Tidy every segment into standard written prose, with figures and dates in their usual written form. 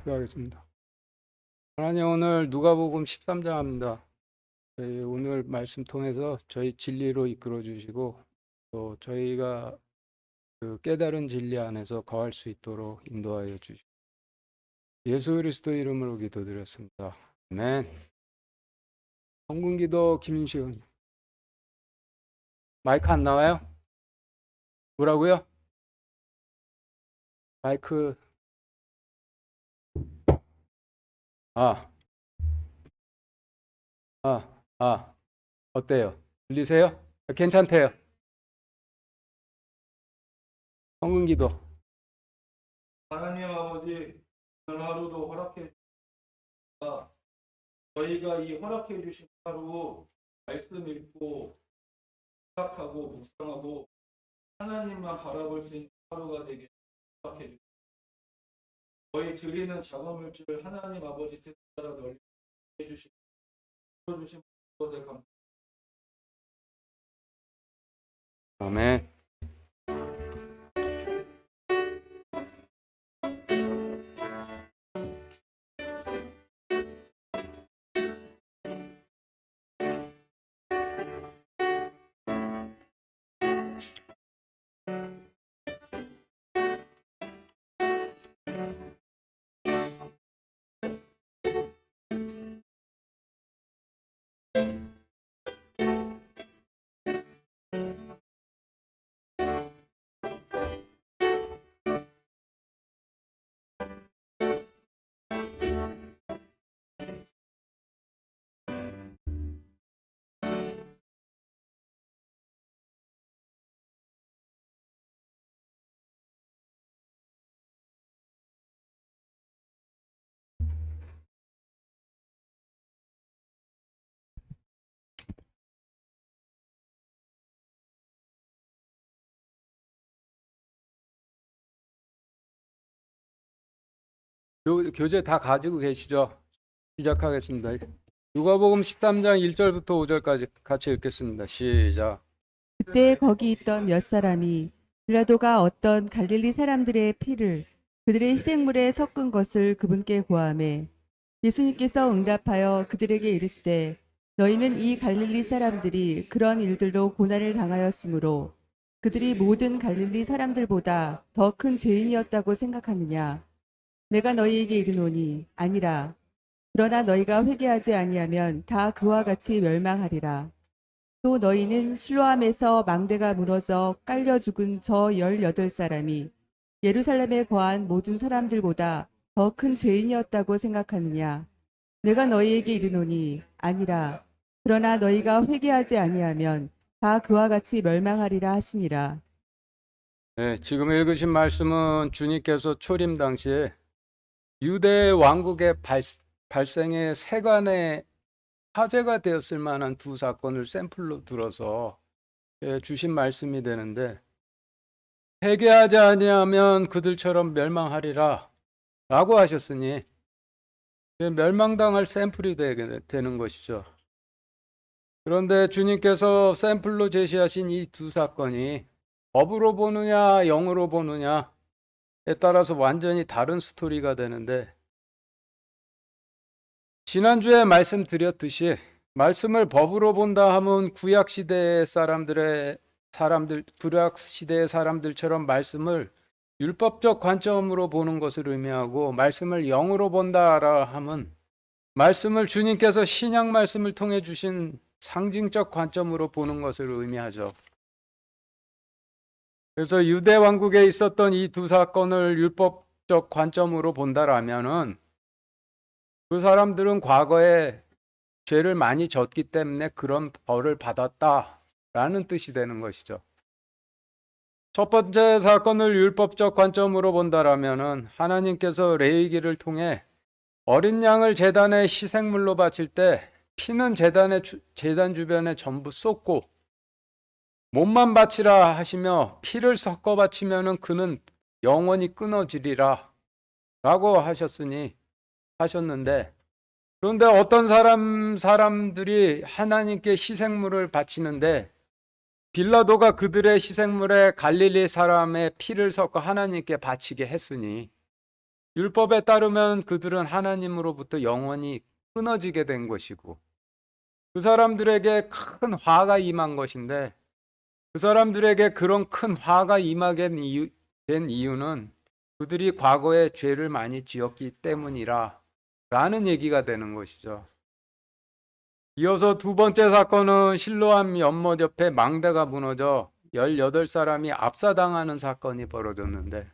기도하겠습니다. 하나님, 오늘 누가복음 13장입니다. 저희 오늘 말씀 통해서 저희 진리로 이끌어 주시고 또 저희가 그 깨달은 진리 안에서 거할 수 있도록 인도하여 주시고 예수 그리스도 이름으로 기도드렸습니다. 아멘. 성군기도 김인식. 마이크 안 나와요? 뭐라고요? 마이크. 아, 어때요? 들리세요? 괜찮대요. 성군기도. 하나님 아버지, 오늘 하루도 허락해 주시다. 저희가 이 허락해 주신 하루 말씀 읽고 생각하고 묵상하고 하나님만 바라볼 수 있는 하루가 되게 허락해 주시다. 저희 드리는 작은 물질 하나님 아버지 뜻 따라 널리 해주시고 주신 것에 감사합니다. 아멘. 교재 다 가지고 계시죠? 시작하겠습니다. 누가복음 13장 1절부터 5절까지 같이 읽겠습니다. 시작. 그때 거기 있던 몇 사람이 빌라도가 어떤 갈릴리 사람들의 피를 그들의 희생물에 섞은 것을 그분께 고하매 예수님께서 응답하여 그들에게 이르시되 너희는 이 갈릴리 사람들이 그런 일들로 고난을 당하였으므로 그들이 모든 갈릴리 사람들보다 더 큰 죄인이었다고 생각하느냐? 내가 너희에게 이르노니 아니라. 그러나 너희가 회개하지 아니하면 다 그와 같이 멸망하리라. 또 너희는 실로암에서 망대가 무너져 깔려 죽은 저 18사람이 예루살렘에 거한 모든 사람들보다 더 큰 죄인이었다고 생각하느냐? 내가 너희에게 이르노니 아니라. 그러나 너희가 회개하지 아니하면 다 그와 같이 멸망하리라 하시니라. 네, 지금 읽으신 말씀은 주님께서 초림 당시에 유대 왕국의 발생의 세간의 화제가 되었을 만한 두 사건을 샘플로 들어서 주신 말씀이 되는데, 회개하지 아니하면 그들처럼 멸망하리라 라고 하셨으니 멸망당할 샘플이 되는 것이죠. 그런데 주님께서 샘플로 제시하신 이 두 사건이 법으로 보느냐 영으로 보느냐에 따라서 완전히 다른 스토리가 되는데, 지난주에 말씀드렸듯이 말씀을 법으로 본다 하면 구약 시대의 구약 시대의 사람들처럼 말씀을 율법적 관점으로 보는 것을 의미하고, 말씀을 영으로 본다라 하면 말씀을 주님께서 신약 말씀을 통해 주신 상징적 관점으로 보는 것을 의미하죠. 그래서 유대 왕국에 있었던 이 두 사건을 율법적 관점으로 본다라면은 그 사람들은 과거에 죄를 많이 졌기 때문에 그런 벌을 받았다라는 뜻이 되는 것이죠. 첫 번째 사건을 율법적 관점으로 본다라면은 하나님께서 레위기를 통해 어린 양을 제단의 희생물로 바칠 때 피는 제단 주변에 전부 쏟고 몸만 바치라 하시며 피를 섞어 바치면은 그는 영원히 끊어지리라 라고 하셨는데, 그런데 어떤 사람들이 하나님께 희생물을 바치는데 빌라도가 그들의 희생물에 갈릴리 사람의 피를 섞어 하나님께 바치게 했으니 율법에 따르면 그들은 하나님으로부터 영원히 끊어지게 된 것이고 그 사람들에게 큰 화가 임한 것인데 그 사람들에게 그런 큰 화가 임하게 된 이유는 그들이 과거에 죄를 많이 지었기 때문이라 라는 얘기가 되는 것이죠. 이어서 두 번째 사건은 실로암 연못 옆에 망대가 무너져 18사람이 압사당하는 사건이 벌어졌는데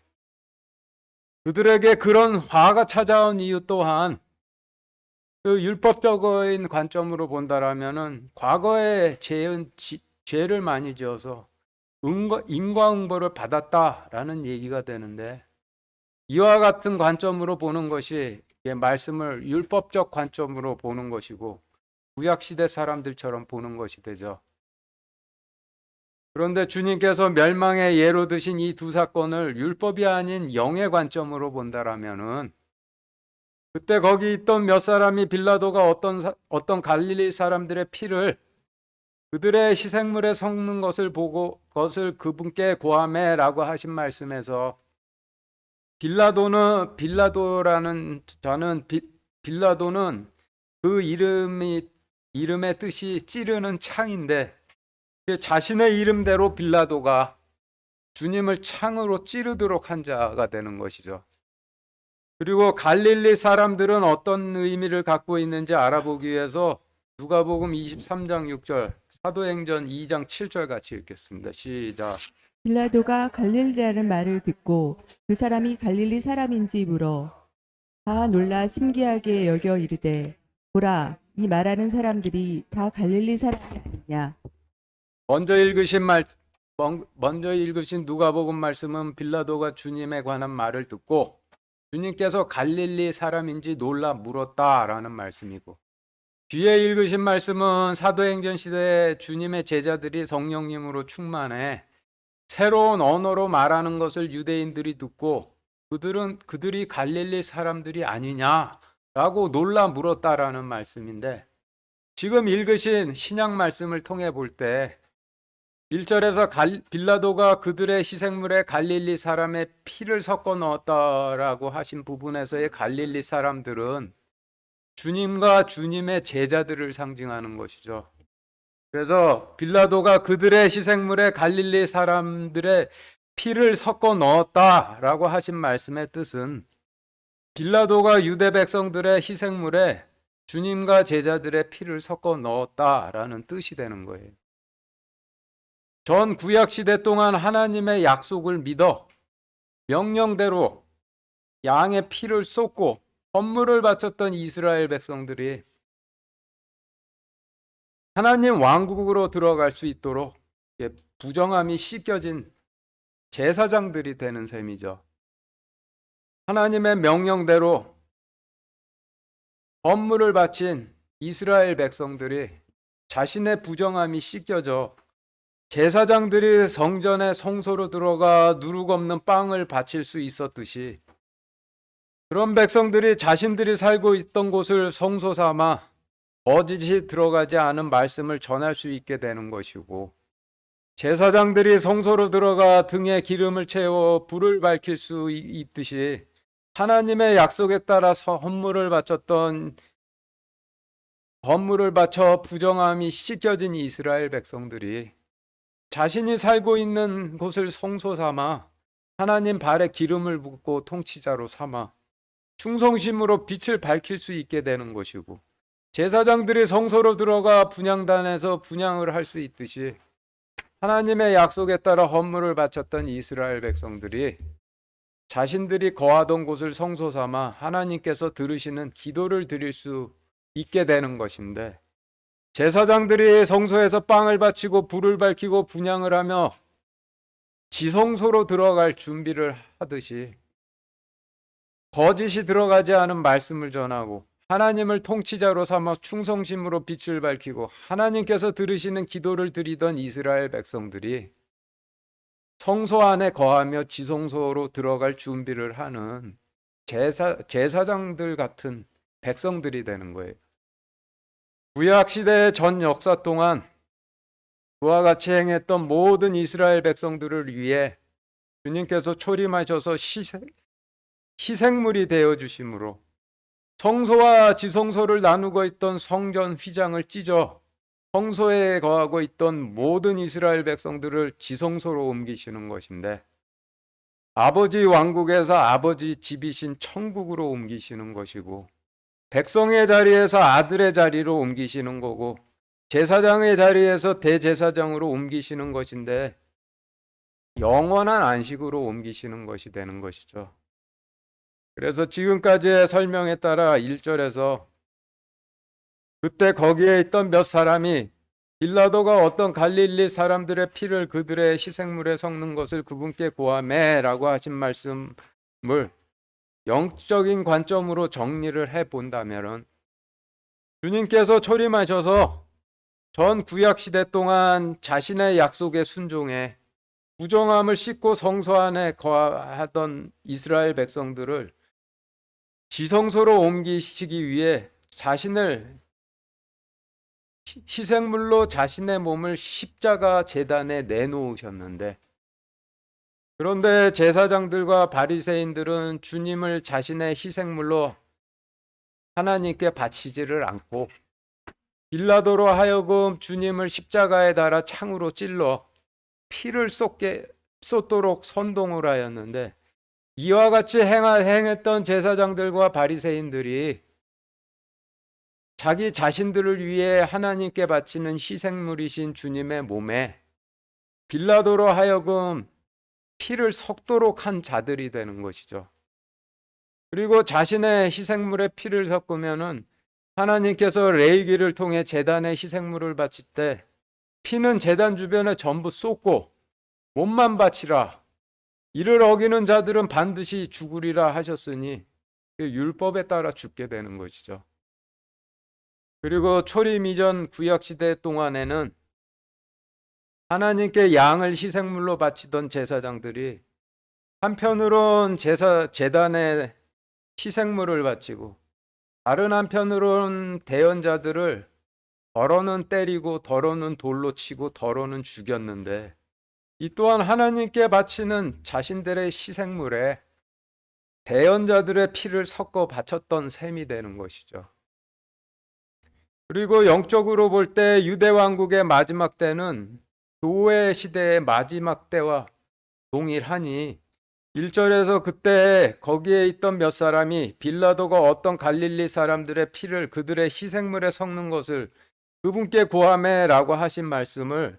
그들에게 그런 화가 찾아온 이유 또한 그 율법적인 관점으로 본다라면은 과거에 죄를 많이 지어서 인과응보를 받았다라는 얘기가 되는데 이와 같은 관점으로 보는 것이 말씀을 율법적 관점으로 보는 것이고 구약시대 사람들처럼 보는 것이 되죠. 그런데 주님께서 멸망의 예로 드신 이 두 사건을 율법이 아닌 영의 관점으로 본다라면은 그때 거기 있던 몇 사람이 빌라도가 어떤 갈릴리 사람들의 피를 그들의 희생물에 섞는 것을 보고 그것을 그분께 고하매라고 하신 말씀에서 빌라도는 그 이름의 뜻이 찌르는 창인데 자신의 이름대로 빌라도가 주님을 창으로 찌르도록 한 자가 되는 것이죠. 그리고 갈릴리 사람들은 어떤 의미를 갖고 있는지 알아보기 위해서 누가복음 23장 6절, 사도행전 2장 7절 같이 읽겠습니다. 시작. 빌라도가 갈릴리라는 말을 듣고 그 사람이 갈릴리 사람인지 물어 다 놀라 신기하게 여겨 이르되 보라 이 말하는 사람들이 다 갈릴리 사람이 아니냐. 먼저 읽으신 누가복음 말씀은 빌라도가 주님에 관한 말을 듣고 주님께서 갈릴리 사람인지 놀라 물었다라는 말씀이고 뒤에 읽으신 말씀은 사도행전 시대에 주님의 제자들이 성령님으로 충만해 새로운 언어로 말하는 것을 유대인들이 듣고 그들이 갈릴리 사람들이 아니냐라고 놀라 물었다라는 말씀인데 지금 읽으신 신약 말씀을 통해 볼 때 1절에서 빌라도가 그들의 희생물에 갈릴리 사람의 피를 섞어 넣었다라고 하신 부분에서의 갈릴리 사람들은 주님과 주님의 제자들을 상징하는 것이죠. 그래서 빌라도가 그들의 희생물에 갈릴리 사람들의 피를 섞어 넣었다라고 하신 말씀의 뜻은 빌라도가 유대 백성들의 희생물에 주님과 제자들의 피를 섞어 넣었다라는 뜻이 되는 거예요. 전 구약 시대 동안 하나님의 약속을 믿어 명령대로 양의 피를 쏟고 헌물을 바쳤던 이스라엘 백성들이 하나님 왕국으로 들어갈 수 있도록 부정함이 씻겨진 제사장들이 되는 셈이죠. 하나님의 명령대로 헌물을 바친 이스라엘 백성들이 자신의 부정함이 씻겨져 제사장들이 성전의 성소로 들어가 누룩 없는 빵을 바칠 수 있었듯이 그런 백성들이 자신들이 살고 있던 곳을 성소 삼아 거짓이 들어가지 않은 말씀을 전할 수 있게 되는 것이고 제사장들이 성소로 들어가 등에 기름을 채워 불을 밝힐 수 있듯이 하나님의 약속에 따라서 헌물을 바쳐 부정함이 씻겨진 이스라엘 백성들이 자신이 살고 있는 곳을 성소 삼아 하나님 발에 기름을 붓고 통치자로 삼아 충성심으로 빛을 밝힐 수 있게 되는 것이고 제사장들이 성소로 들어가 분향단에서 분향을 할 수 있듯이 하나님의 약속에 따라 헌물을 바쳤던 이스라엘 백성들이 자신들이 거하던 곳을 성소 삼아 하나님께서 들으시는 기도를 드릴 수 있게 되는 것인데 제사장들이 성소에서 빵을 바치고 불을 밝히고 분향을 하며 지성소로 들어갈 준비를 하듯이 거짓이 들어가지 않은 말씀을 전하고 하나님을 통치자로 삼아 충성심으로 빛을 밝히고 하나님께서 들으시는 기도를 드리던 이스라엘 백성들이 성소 안에 거하며 지성소로 들어갈 준비를 하는 제사장들 같은 백성들이 되는 거예요. 구약 시대의 전 역사 동안 그와 같이 행했던 모든 이스라엘 백성들을 위해 주님께서 초림하셔서 희생물이 되어 주심으로 성소와 지성소를 나누고 있던 성전 휘장을 찢어 성소에 거하고 있던 모든 이스라엘 백성들을 지성소로 옮기시는 것인데, 아버지 왕국에서 아버지 집이신 천국으로 옮기시는 것이고, 백성의 자리에서 아들의 자리로 옮기시는 거고, 제사장의 자리에서 대제사장으로 옮기시는 것인데, 영원한 안식으로 옮기시는 것이 되는 것이죠. 그래서 지금까지의 설명에 따라 1절에서 그때 거기에 있던 몇 사람이 빌라도가 어떤 갈릴리 사람들의 피를 그들의 희생물에 섞는 것을 그분께 고하매 라고 하신 말씀을 영적인 관점으로 정리를 해 본다면, 주님께서 초림하셔서 전 구약 시대 동안 자신의 약속에 순종해 부정함을 씻고 성소 안에 거하던 이스라엘 백성들을 지성소로 옮기시기 위해 자신을 희생물로 자신의 몸을 십자가 제단에 내놓으셨는데, 그런데 제사장들과 바리새인들은 주님을 자신의 희생물로 하나님께 바치지를 않고 빌라도로 하여금 주님을 십자가에 달아 창으로 찔러 피를 쏟도록 선동을 하였는데, 이와 같이 행했던 제사장들과 바리새인들이 자기 자신들을 위해 하나님께 바치는 희생물이신 주님의 몸에 빌라도로 하여금 피를 섞도록 한 자들이 되는 것이죠. 그리고 자신의 희생물에 피를 섞으면은 하나님께서 레위기를 통해 제단에 희생물을 바칠 때 피는 제단 주변에 전부 쏟고 몸만 바치라, 이를 어기는 자들은 반드시 죽으리라 하셨으니 율법에 따라 죽게 되는 것이죠. 그리고 초림 이전 구약 시대 동안에는 하나님께 양을 희생물로 바치던 제사장들이 한편으론 제단에 희생물을 바치고 다른 한편으론 대언자들을 덜어는 때리고 덜어는 돌로 치고 덜어는 죽였는데, 이 또한 하나님께 바치는 자신들의 희생물에 대언자들의 피를 섞어 바쳤던 셈이 되는 것이죠. 그리고 영적으로 볼 때 유대 왕국의 마지막 때는 교회 시대의 마지막 때와 동일하니, 1절에서 그때 거기에 있던 몇 사람이 빌라도가 어떤 갈릴리 사람들의 피를 그들의 희생물에 섞는 것을 그분께 고하매 라고 하신 말씀을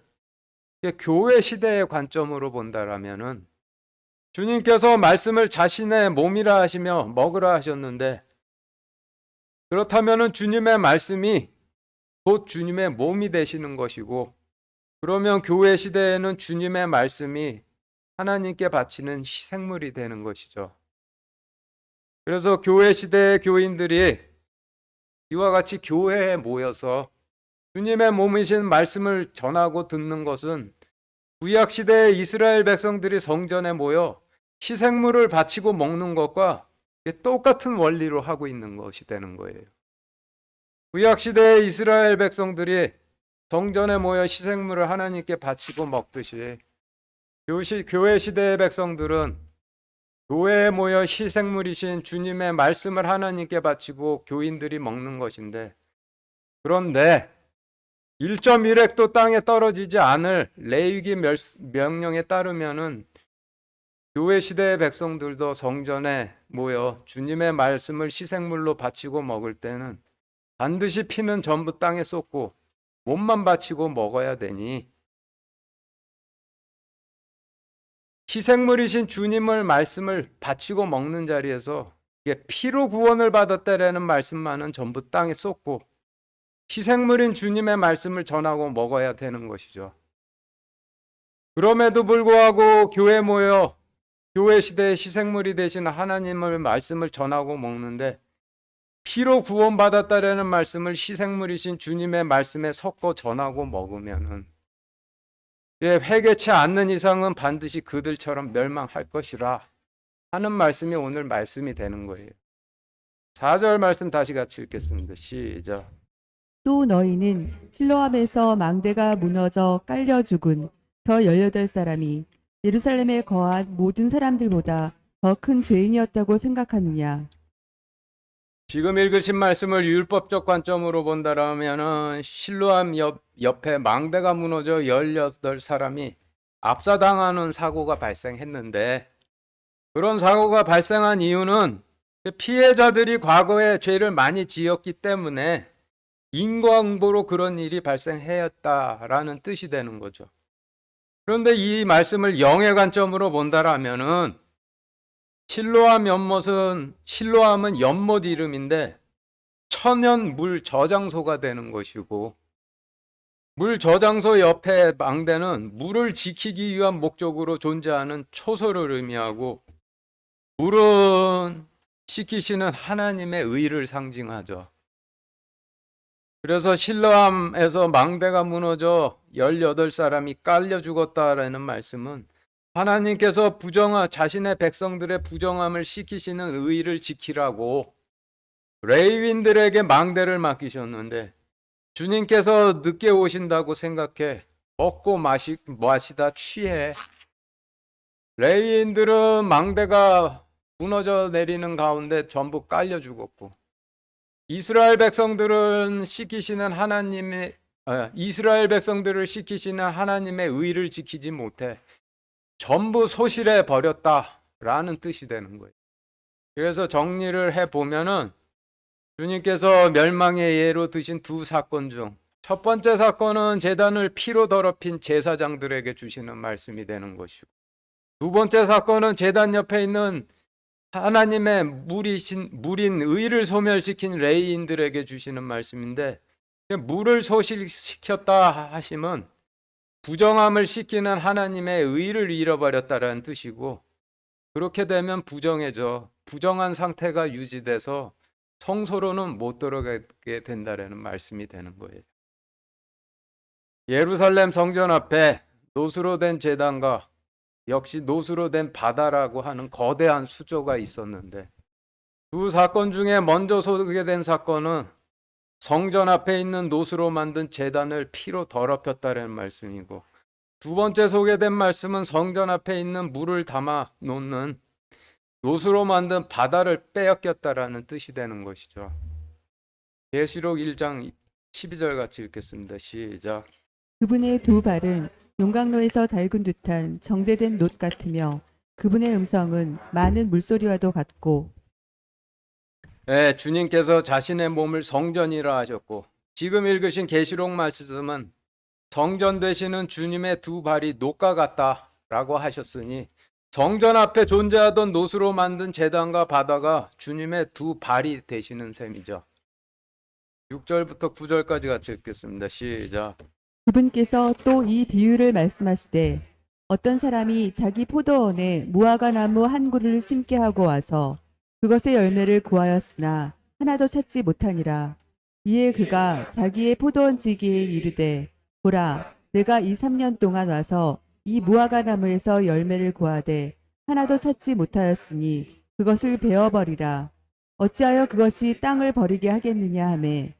교회 시대의 관점으로 본다라면은, 주님께서 말씀을 자신의 몸이라 하시며 먹으라 하셨는데, 그렇다면은 주님의 말씀이 곧 주님의 몸이 되시는 것이고, 그러면 교회 시대에는 주님의 말씀이 하나님께 바치는 희생물이 되는 것이죠. 그래서 교회 시대의 교인들이 이와 같이 교회에 모여서 주님의 몸이신 말씀을 전하고 듣는 것은 구약 시대의 이스라엘 백성들이 성전에 모여 희생물을 바치고 먹는 것과 똑같은 원리로 하고 있는 것이 되는 거예요. 구약 시대의 이스라엘 백성들이 성전에 모여 희생물을 하나님께 바치고 먹듯이, 교회 시대의 백성들은 교회에 모여 희생물이신 주님의 말씀을 하나님께 바치고 교인들이 먹는 것인데, 그런데 1.1획도 땅에 떨어지지 않을 레위기 명령에 따르면은 교회 시대의 백성들도 성전에 모여 주님의 말씀을 희생물로 바치고 먹을 때는 반드시 피는 전부 땅에 쏟고 몸만 바치고 먹어야 되니, 희생물이신 주님을 말씀을 바치고 먹는 자리에서 이게 피로 구원을 받았다라는 말씀만은 전부 땅에 쏟고 희생물인 주님의 말씀을 전하고 먹어야 되는 것이죠. 그럼에도 불구하고 교회 모여 교회 시대의 희생물이 되신 하나님의 말씀을 전하고 먹는데, 피로 구원받았다라는 말씀을 희생물이신 주님의 말씀에 섞어 전하고 먹으면은 회개치 않는 이상은 반드시 그들처럼 멸망할 것이라 하는 말씀이 오늘 말씀이 되는 거예요. 4절 말씀 다시 같이 읽겠습니다. 시작. 또 너희는 실로암에서 망대가 무너져 깔려 죽은 저 18사람이 예루살렘에 거한 모든 사람들보다 더 큰 죄인이었다고 생각하느냐? 지금 읽으신 말씀을 율법적 관점으로 본다라면은 실로암 옆에 망대가 무너져 18사람이 압사당하는 사고가 발생했는데, 그런 사고가 발생한 이유는 피해자들이 과거에 죄를 많이 지었기 때문에 인과응보로 그런 일이 발생하였다라는 뜻이 되는 거죠. 그런데 이 말씀을 영의 관점으로 본다라면은 실로암은 연못 이름인데 천연 물 저장소가 되는 것이고, 물 저장소 옆에 망대는 물을 지키기 위한 목적으로 존재하는 초소를 의미하고, 물은 씻기시는 하나님의 의를 상징하죠. 그래서 실로암에서 망대가 무너져 18사람이 깔려 죽었다라는 말씀은 하나님께서 자신의 백성들의 부정함을 씻기시는 의를 지키라고 레위인들에게 망대를 맡기셨는데, 주님께서 늦게 오신다고 생각해 먹고 마시다 취해 레위인들은 망대가 무너져 내리는 가운데 전부 깔려 죽었고, 이스라엘 백성들을 씻기시는 하나님의 의를 지키지 못해 전부 소실해 버렸다라는 뜻이 되는 거예요. 그래서 정리를 해 보면은 주님께서 멸망의 예로 드신 두 사건 중 첫 번째 사건은 제단을 피로 더럽힌 제사장들에게 주시는 말씀이 되는 것이고, 두 번째 사건은 제단 옆에 있는 하나님의 물인 의를 소멸시킨 레위인들에게 주시는 말씀인데, 물을 소실시켰다 하심은 부정함을 씻기는 하나님의 의를 잃어버렸다라는 뜻이고, 그렇게 되면 부정한 상태가 유지돼서 성소로는 못 들어가게 된다라는 말씀이 되는 거예요. 예루살렘 성전 앞에 노수로 된 제단과 역시 노수로 된 바다라고 하는 거대한 수조가 있었는데, 두 사건 중에 먼저 소개된 사건은 성전 앞에 있는 노수로 만든 제단을 피로 더럽혔다는 말씀이고, 두 번째 소개된 말씀은 성전 앞에 있는 물을 담아 놓는 노수로 만든 바다를 빼앗겼다라는 뜻이 되는 것이죠. 계시록 1장 12절 같이 읽겠습니다. 시작. 그분의 두 발은 용광로에서 달군 듯한 정제된 놋 같으며 그분의 음성은 많은 물소리와도 같고. 네, 주님께서 자신의 몸을 성전이라 하셨고, 지금 읽으신 계시록 말씀은 성전 되시는 주님의 두 발이 놋과 같다라고 하셨으니, 성전 앞에 존재하던 놋으로 만든 제단과 바다가 주님의 두 발이 되시는 셈이죠. 6절부터 9절까지 같이 읽겠습니다. 시작. 그분께서 또 이 비유를 말씀하시되, 어떤 사람이 자기 포도원에 무화과 나무 한 그루를 심게 하고 와서 그것의 열매를 구하였으나 하나도 찾지 못하니라. 이에 그가 자기의 포도원 지기에 이르되, 보라, 내가 3년 동안 와서 이 무화과 나무에서 열매를 구하되 하나도 찾지 못하였으니 그것을 베어버리라. 어찌하여 그것이 땅을 버리게 하겠느냐 하매,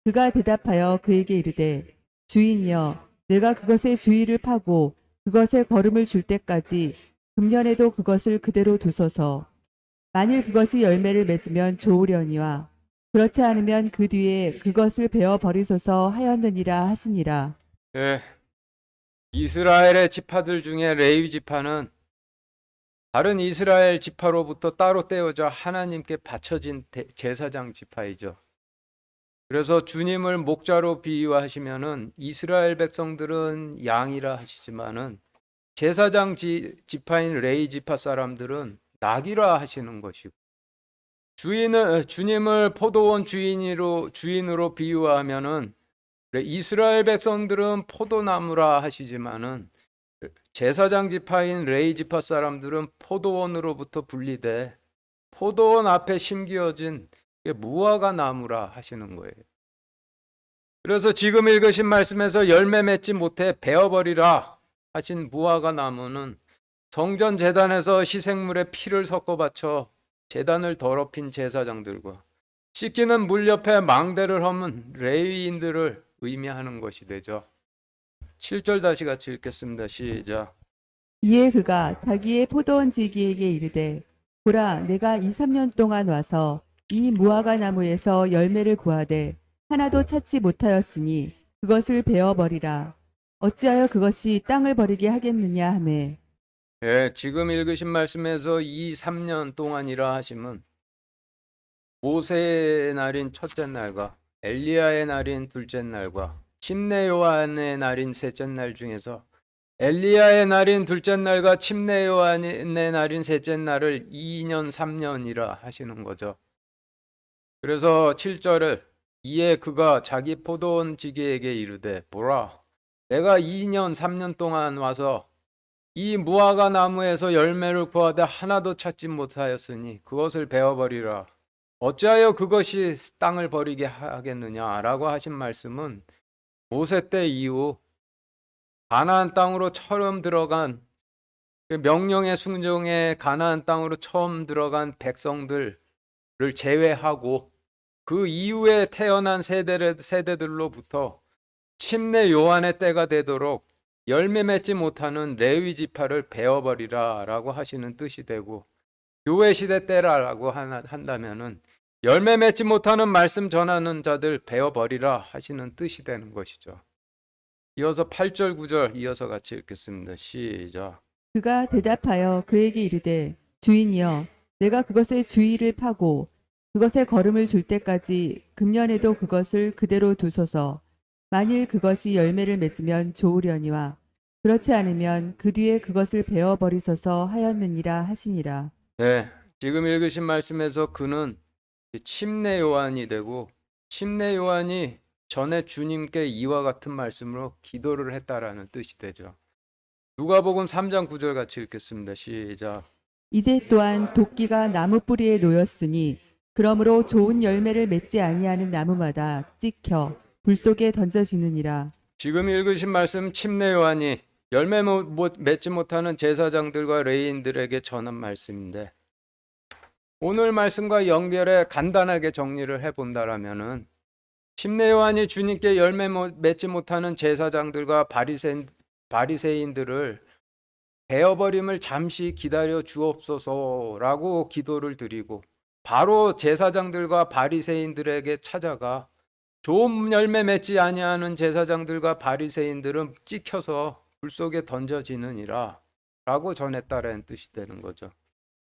그가 대답하여 그에게 이르되, 주인이여, 내가 그것의 주위를 파고 그것에 거름을 줄 때까지 금년에도 그것을 그대로 두소서. 만일 그것이 열매를 맺으면 좋으려니와 그렇지 않으면 그 뒤에 그것을 베어 버리소서 하였느니라 하시니라. 네, 이스라엘의 지파들 중에 레위 지파는 다른 이스라엘 지파로부터 따로 떼어져 하나님께 바쳐진 제사장 지파이죠. 그래서 주님을 목자로 비유하시면은 이스라엘 백성들은 양이라 하시지만은 제사장 지파인 레위 지파 사람들은 낙이라 하시는 것이고, 주님을 포도원 주인으로 비유하면은 이스라엘 백성들은 포도나무라 하시지만은 제사장 지파인 레위 지파 사람들은 포도원으로부터 분리돼 포도원 앞에 심기어진 무화과 나무라 하시는 거예요. 그래서 지금 읽으신 말씀에서 열매 맺지 못해 베어버리라 하신 무화과 나무는 성전 제단에서 희생물에 피를 섞어 바쳐 제단을 더럽힌 제사장들과 씻기는 물 옆에 망대를 허문 레위인들을 의미하는 것이 되죠. 7절 다시 같이 읽겠습니다. 시작. 이에 그가 자기의 포도원 지기에게 이르되, 보라, 내가 2, 3년 동안 와서 이 무화과 나무에서 열매를 구하되 하나도 찾지 못하였으니 그것을 베어버리라. 어찌하여 그것이 땅을 버리게 하겠느냐 하매 예, 지금 읽으신 말씀에서 2, 3년 동안이라 하시면 모세의 날인 첫째 날과 엘리야의 날인 둘째 날과 침례 요한의 날인 셋째 날 중에서 엘리야의 날인 둘째 날과 침례 요한의 날인 셋째 날을 2년, 3년이라 하시는 거죠. 그래서 7절을 이에 그가 자기 포도원 지기에게 이르되 보라, 내가 2년, 3년 동안 와서 이 무화과 나무에서 열매를 구하되 하나도 찾지 못하였으니 그것을 베어버리라. 어찌하여 그것이 땅을 버리게 하겠느냐라고 하신 말씀은 모세 때 이후 가나안 땅으로 처음 들어간 그 명령의 순종에 가나안 땅으로 처음 들어간 백성들을 제외하고 그 이후에 태어난 세대들로부터 침례 요한의 때가 되도록 열매 맺지 못하는 레위 지파를 베어버리라라고 하시는 뜻이 되고, 교회 시대 때라고 한다면은 열매 맺지 못하는 말씀 전하는 자들 베어버리라 하시는 뜻이 되는 것이죠. 이어서 8절 9절 이어서 같이 읽겠습니다. 시작. 그가 대답하여 그에게 이르되 주인이여 내가 그것의 주의를 파고 그것에 걸음을 줄 때까지 금년에도 그것을 그대로 두소서. 만일 그것이 열매를 맺으면 좋으려니와 그렇지 않으면 그 뒤에 그것을 베어버리소서 하였느니라 하시니라. 네, 지금 읽으신 말씀에서 그는 침례 요한이 되고, 침례 요한이 전에 주님께 이와 같은 말씀으로 기도를 했다라는 뜻이 되죠. 누가복음 3장 9절 같이 읽겠습니다. 시작. 이제 또한 도끼가 나무 뿌리에 놓였으니 그러므로 좋은 열매를 맺지 아니하는 나무마다 찍혀 불 속에 던져지느니라. 지금 읽으신 말씀 침례 요한이 열매 맺지 못하는 제사장들과 레위인들에게 전한 말씀인데, 오늘 말씀과 연결해 간단하게 정리를 해본다라면은 침례 요한이 주님께 열매 맺지 못하는 제사장들과 바리새인들을 베어버림을 잠시 기다려 주옵소서라고 기도를 드리고, 바로 제사장들과 바리새인들에게 찾아가 좋은 열매 맺지 아니하는 제사장들과 바리새인들은 찍혀서 불 속에 던져지느니라 라고 전했다라는 뜻이 되는 거죠.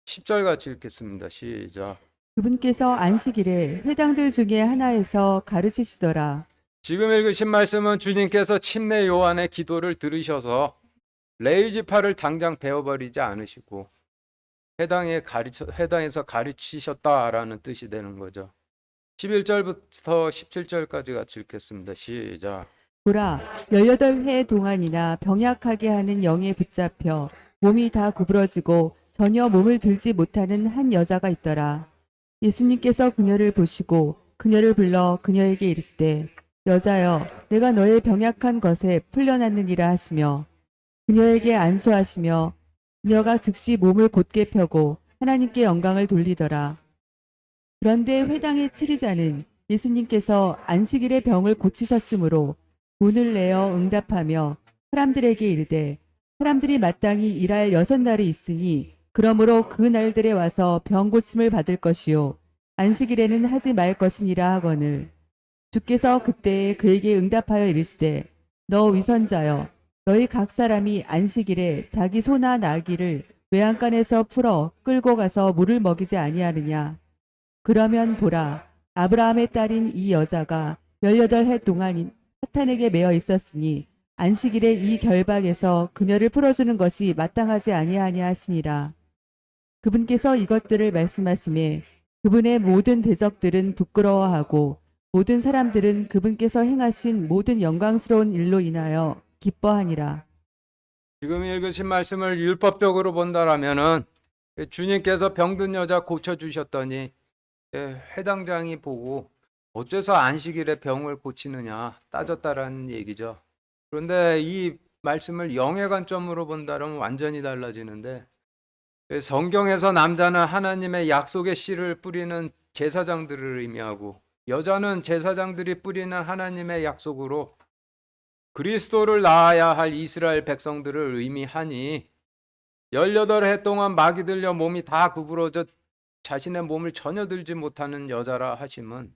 10절 같이 읽겠습니다. 시작. 그분께서 안식일에 회당들 중에 하나에서 가르치시더라. 지금 읽으신 말씀은 주님께서 침례 요한의 기도를 들으셔서 레위 지파를 당장 베어버리지 않으시고 회당에서 가르치셨다라는 뜻이 되는 거죠. 11절부터 17절까지 같이 읽겠습니다. 시작. 보라, 18해 동안이나 병약하게 하는 영에 붙잡혀 몸이 다 구부러지고 전혀 몸을 들지 못하는 한 여자가 있더라. 예수님께서 그녀를 보시고 그녀를 불러 그녀에게 이르시되 여자여 내가 너의 병약한 것에 풀려났느니라 하시며 그녀에게 안수하시며 그녀가 즉시 몸을 곧게 펴고 하나님께 영광을 돌리더라. 그런데 회당의 치리자는 예수님께서 안식일에 병을 고치셨으므로 문을 내어 응답하며 사람들에게 이르되 사람들이 마땅히 일할 6날이 있으니 그러므로 그 날들에 와서 병 고침을 받을 것이요 안식일에는 하지 말 것이니라 하거늘 주께서 그때에 그에게 응답하여 이르시되 너 위선자여 너희 각 사람이 안식일에 자기 소나 나귀를 외양간에서 풀어 끌고 가서 물을 먹이지 아니하느냐. 그러면 보라 아브라함의 딸인 이 여자가 18해 동안 사탄에게 매어 있었으니 안식일에 이 결박에서 그녀를 풀어주는 것이 마땅하지 아니하냐 하시니라. 그분께서 이것들을 말씀하시매 그분의 모든 대적들은 부끄러워하고 모든 사람들은 그분께서 행하신 모든 영광스러운 일로 인하여 기뻐하니라. 지금 읽으신 말씀을 율법적으로 본다라면은 주님께서 병든 여자 고쳐주셨더니 회당장이 보고 어째서 안식일에 병을 고치느냐 따졌다라는 얘기죠. 그런데 이 말씀을 영의 관점으로 본다면 완전히 달라지는데, 성경에서 남자는 하나님의 약속의 씨를 뿌리는 제사장들을 의미하고 여자는 제사장들이 뿌리는 하나님의 약속으로 그리스도를 낳아야 할 이스라엘 백성들을 의미하니 18해 동안 마귀 들려 몸이 다 구부러져 자신의 몸을 전혀 들지 못하는 여자라 하심은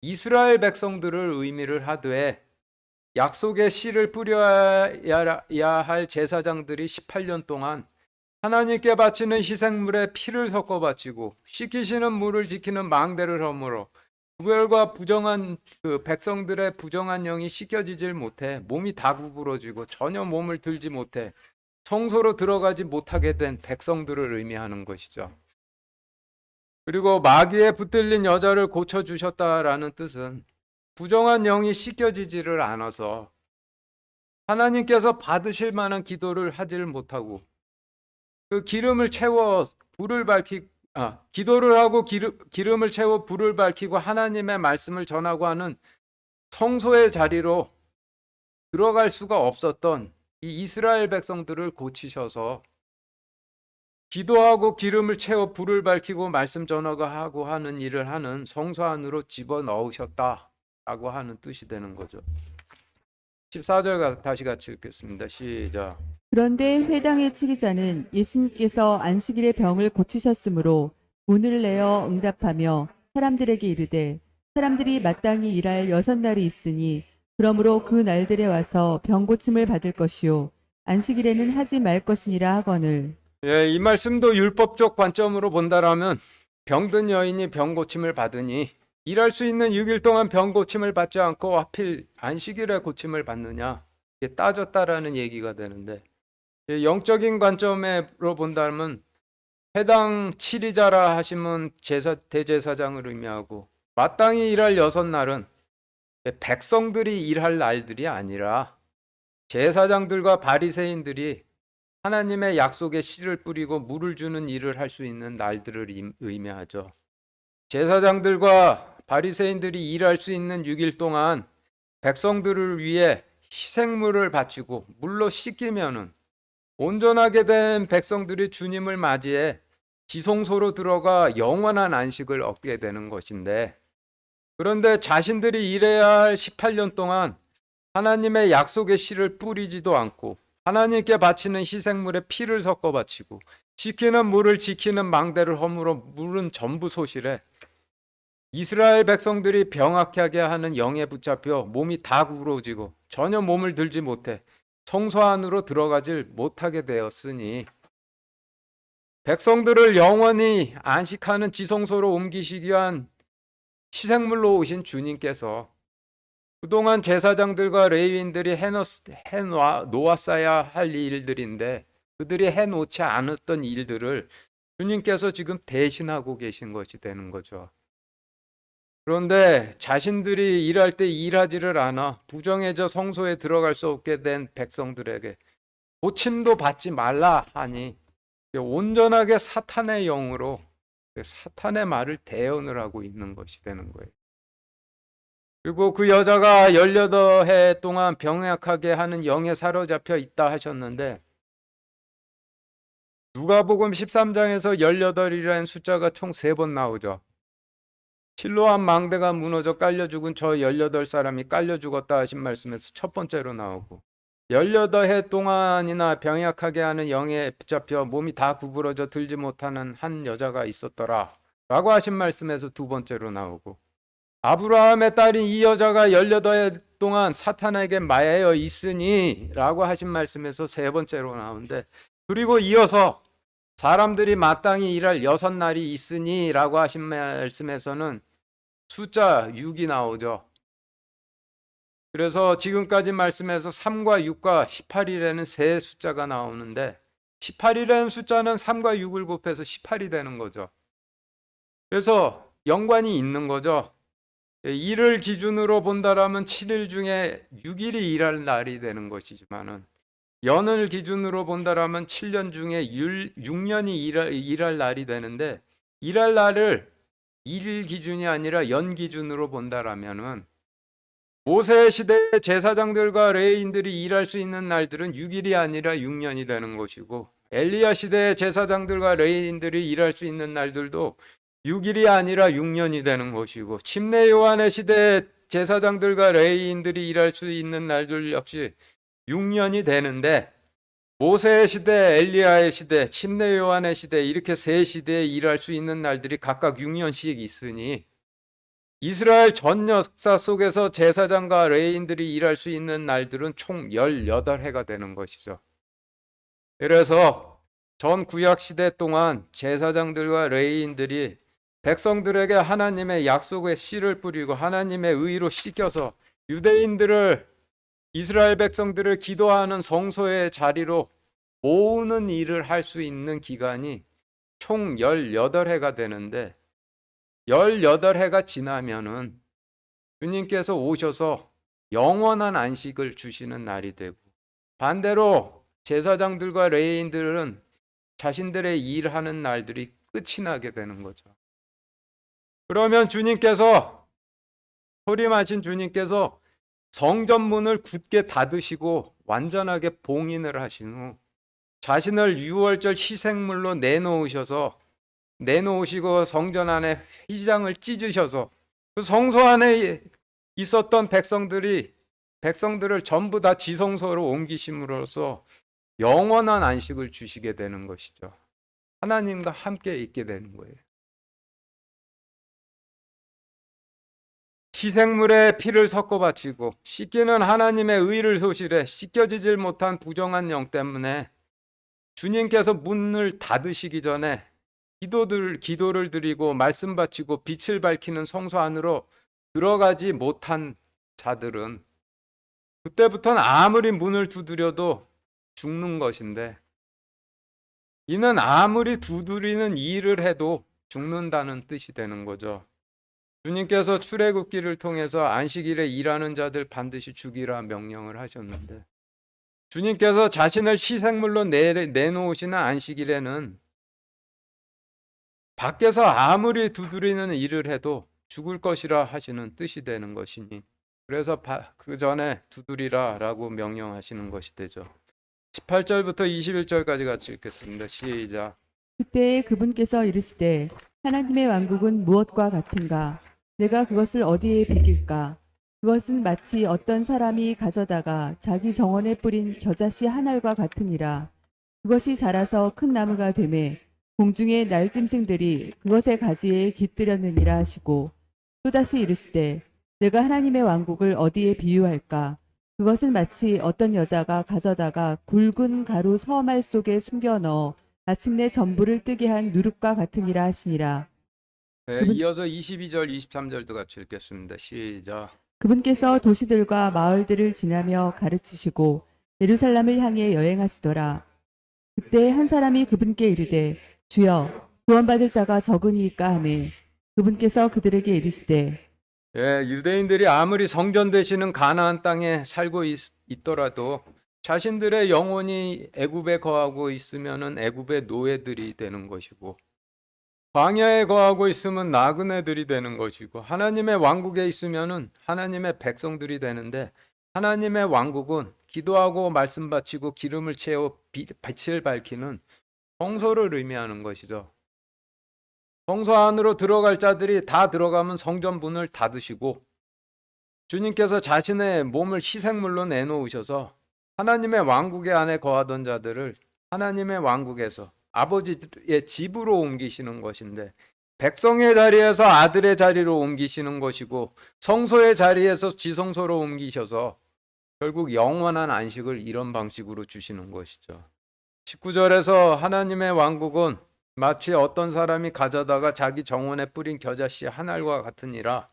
이스라엘 백성들을 의미를 하되 약속의 씨를 뿌려야 할 제사장들이 18년 동안 하나님께 바치는 희생물에 피를 섞어 바치고 씻기시는 물을 지키는 망대를 허물어 그 결과 부정한 그 백성들의 부정한 영이 씻겨지질 못해 몸이 다 구부러지고 전혀 몸을 들지 못해 성소로 들어가지 못하게 된 백성들을 의미하는 것이죠. 그리고 마귀에 붙들린 여자를 고쳐주셨다라는 뜻은 부정한 영이 씻겨지지를 않아서 하나님께서 받으실 만한 기도를 하지를 못하고 그 기름을 채워 기도를 하고 기름을 채워 불을 밝히고 하나님의 말씀을 전하고 하는 성소의 자리로 들어갈 수가 없었던 이 이스라엘 백성들을 고치셔서 기도하고 기름을 채워 불을 밝히고 말씀 전하고 하는 일을 하는 성소 안으로 집어넣으셨다라고 하는 뜻이 되는 거죠. 14절 다시 같이 읽겠습니다. 시작. 그런데 회당의 치리자는 예수님께서 안식일에 병을 고치셨으므로 문을 내어 응답하며 사람들에게 이르되 사람들이 마땅히 일할 6날이 있으니 그러므로 그 날들에 와서 병 고침을 받을 것이요 안식일에는 하지 말 것이니라 하거늘. 예, 이 말씀도 율법적 관점으로 본다라면 병든 여인이 병 고침을 받으니 일할 수 있는 6일 동안 병 고침을 받지 않고 하필 안식일에 고침을 받느냐, 이게 따졌다라는 얘기가 되는데, 영적인 관점으로 본다면 해당 치리자라 하시면 대제사장을 의미하고 마땅히 일할 6날은 백성들이 일할 날들이 아니라 제사장들과 바리새인들이 하나님의 약속에 씨를 뿌리고 물을 주는 일을 할 수 있는 날들을 의미하죠. 제사장들과 바리새인들이 일할 수 있는 6일 동안 백성들을 위해 희생물을 바치고 물로 씻기면은 온전하게 된 백성들이 주님을 맞이해 지성소로 들어가 영원한 안식을 얻게 되는 것인데, 그런데 자신들이 일해야 할 18년 동안 하나님의 약속의 씨를 뿌리지도 않고 하나님께 바치는 희생물에 피를 섞어 바치고 지키는 물을 지키는 망대를 허물어 물은 전부 소실해 이스라엘 백성들이 병약하게 하는 영에 붙잡혀 몸이 다 구부러지고 전혀 몸을 들지 못해 성소 안으로 들어가질 못하게 되었으니 백성들을 영원히 안식하는 지성소로 옮기시기 위한 희생물로 오신 주님께서 그동안 제사장들과 레위인들이 해놓았어야 할 일들인데 그들이 해놓지 않았던 일들을 주님께서 지금 대신하고 계신 것이 되는 거죠. 그런데 자신들이 일할 때 일하지를 않아 부정해져 성소에 들어갈 수 없게 된 백성들에게 고침도 받지 말라 하니 온전하게 사탄의 영으로 사탄의 말을 대언을 하고 있는 것이 되는 거예요. 그리고 그 여자가 18해 동안 병약하게 하는 영에 사로잡혀 있다 하셨는데 누가복음 13장에서 18이라는 숫자가 총 3번 나오죠. 실로암 망대가 무너져 깔려 죽은 저 18사람이 깔려 죽었다 하신 말씀에서 첫 번째로 나오고 18해 동안이나 병약하게 하는 영에 붙잡혀 몸이 다 구부러져 들지 못하는 한 여자가 있었더라 라고 하신 말씀에서 두 번째로 나오고 아브라함의 딸인 이 여자가 18해 동안 사탄에게 마여 있으니 라고 하신 말씀에서 세 번째로 나오는데, 그리고 이어서 사람들이 마땅히 일할 6날이 있으니 라고 하신 말씀에서는 숫자 6이 나오죠. 그래서 지금까지 말씀에서 3과 6과 18이라는 세 숫자가 나오는데 18이라는 숫자는 3과 6을 곱해서 18이 되는 거죠. 그래서 연관이 있는 거죠. 일을 기준으로 본다라면 7일 중에 6일이 일할 날이 되는 것이지만은 연을 기준으로 본다라면 7년 중에 6년이 일할 날이 되는데 일할 날을 일 기준이 아니라 연 기준으로 본다라면은 모세 시대 제사장들과 레위인들이 일할 수 있는 날들은 6일이 아니라 6년이 되는 것이고 엘리야 시대 제사장들과 레위인들이 일할 수 있는 날들도 6일이 아니라 6년이 되는 것이고 침례 요한의 시대 제사장들과 레위인들이 일할 수 있는 날들 역시 6년이 되는데 모세의 시대, 엘리야의 시대, 침례 요한의 시대 이렇게 세 시대에 일할 수 있는 날들이 각각 6년씩 있으니 이스라엘 전 역사 속에서 제사장과 레위인들이 일할 수 있는 날들은 총 18해가 되는 것이죠. 그래서 전 구약 시대 동안 제사장들과 레위인들이 백성들에게 하나님의 약속의 씨를 뿌리고 하나님의 의로 씻겨서 유대인들을 이스라엘 백성들을 기도하는 성소의 자리로 모으는 일을 할 수 있는 기간이 총 18해가 되는데 18해가 지나면은 주님께서 오셔서 영원한 안식을 주시는 날이 되고 반대로 제사장들과 레위인들은 자신들의 일하는 날들이 끝이 나게 되는 거죠. 그러면 주님께서 소림하신 주님께서 성전 문을 굳게 닫으시고 완전하게 봉인을 하신 후 자신을 유월절 희생물로 내놓으시고 성전 안에 휘장을 찢으셔서 그 성소 안에 있었던 백성들을 전부 다 지성소로 옮기심으로써 영원한 안식을 주시게 되는 것이죠. 하나님과 함께 있게 되는 거예요. 희생물에 피를 섞어 바치고 씻기는 하나님의 의를 소실해 씻겨지질 못한 부정한 영 때문에 주님께서 문을 닫으시기 전에 기도를 드리고 말씀 바치고 빛을 밝히는 성소 안으로 들어가지 못한 자들은 그때부터는 아무리 문을 두드려도 죽는 것인데 이는 아무리 두드리는 일을 해도 죽는다는 뜻이 되는 거죠. 주님께서 출애굽기를 통해서 안식일에 일하는 자들 반드시 죽이라 명령을 하셨는데 주님께서 자신을 희생물로 내놓으시는 안식일에는 밖에서 아무리 두드리는 일을 해도 죽을 것이라 하시는 뜻이 되는 것이니 그래서 그 전에 두드리라 라고 명령하시는 것이 되죠. 18절부터 21절까지 같이 읽겠습니다. 시작. 그때 그분께서 이르시되 하나님의 왕국은 무엇과 같은가? 내가 그것을 어디에 비길까? 그것은 마치 어떤 사람이 가져다가 자기 정원에 뿌린 겨자씨 한 알과 같으니라. 그것이 자라서 큰 나무가 되매 공중의 날짐승들이 그것의 가지에 깃들였느니라 하시고 또다시 이르시되 내가 하나님의 왕국을 어디에 비유할까? 그것은 마치 어떤 여자가 가져다가 굵은 가루 서말 속에 숨겨 넣어 마침내 전부를 뜨게 한 누룩과 같으니라 하시니라. 네, 이어서 22절, 23절도 같이 읽겠습니다. 시작. 그분께서 도시들과 마을들을 지나며 가르치시고 예루살렘을 향해 여행하시더라. 그때 한 사람이 그분께 이르되 주여 구원받을 자가 적으니까 하매 그분께서 그들에게 이르시되 유대인들이 아무리 성전 되시는 가나안 땅에 살고 있더라도 자신들의 영혼이 애굽에 거하고 있으면은 애굽의 노예들이 되는 것이고 광야에 거하고 있으면 나그네들이 되는 것이고 하나님의 왕국에 있으면은 하나님의 백성들이 되는데 하나님의 왕국은 기도하고 말씀 바치고 기름을 채워 빛을 밝히는 성소를 의미하는 것이죠. 성소 안으로 들어갈 자들이 다 들어가면 성전 문을 닫으시고 주님께서 자신의 몸을 희생물로 내놓으셔서 하나님의 왕국의 안에 거하던 자들을 하나님의 왕국에서 아버지의 집으로 옮기시는 것인데 백성의 자리에서 아들의 자리로 옮기시는 것이고 성소의 자리에서 지성소로 옮기셔서 결국 영원한 안식을 이런 방식으로 주시는 것이죠. 19절에서 하나님의 왕국은 마치 어떤 사람이 가져다가 자기 정원에 뿌린 겨자씨 한 알과 같으니라.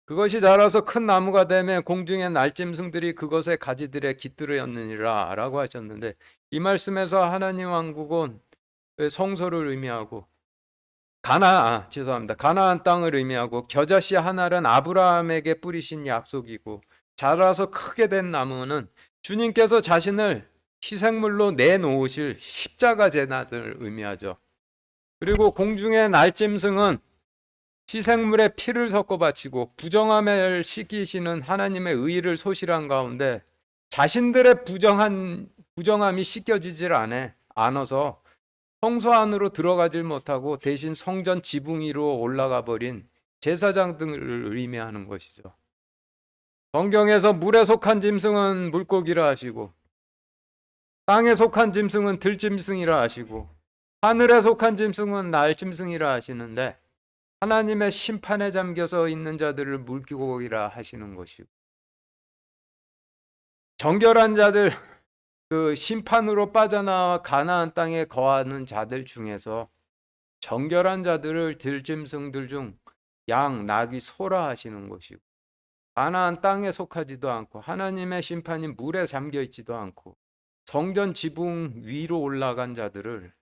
그것이 자라서 큰 나무가 되며 공중의 날짐승들이 그것의 가지들에 깃들었느니라 라고 하셨는데 이 말씀에서 하나님 왕국은 성소를 의미하고 가나안 땅을 의미하고 겨자씨 한 알은 아브라함에게 뿌리신 약속이고 자라서 크게 된 나무는 주님께서 자신을 희생물로 내놓으실 십자가 제단을 의미하죠. 그리고 공중의 날짐승은 희생물에 피를 섞어 바치고 부정함을 씻기시는 하나님의 의를 소실한 가운데 자신들의 부정함이 씻겨지질 않아서 성소 안으로 들어가질 못하고 대신 성전 지붕 위로 올라가 버린 제사장들을 의미하는 것이죠. 성경에서 물에 속한 짐승은 물고기라 하시고 땅에 속한 짐승은 들짐승이라 하시고 하늘에 속한 짐승은 날짐승이라 하시는데 하나님의 심판에 잠겨서 있는 자들을 물고기라 하시는 것이고 정결한 자들 그 심판으로 빠져나와 가나안 땅에 거하는 자들 중에서 정결한 자들을 들짐승들 중 양, 낙이 소라 하시는 것이고 가나안 땅에 속하지도 않고 하나님의 심판이 물에 잠겨 있지도 않고 성전 지붕 위로 올라간 자들을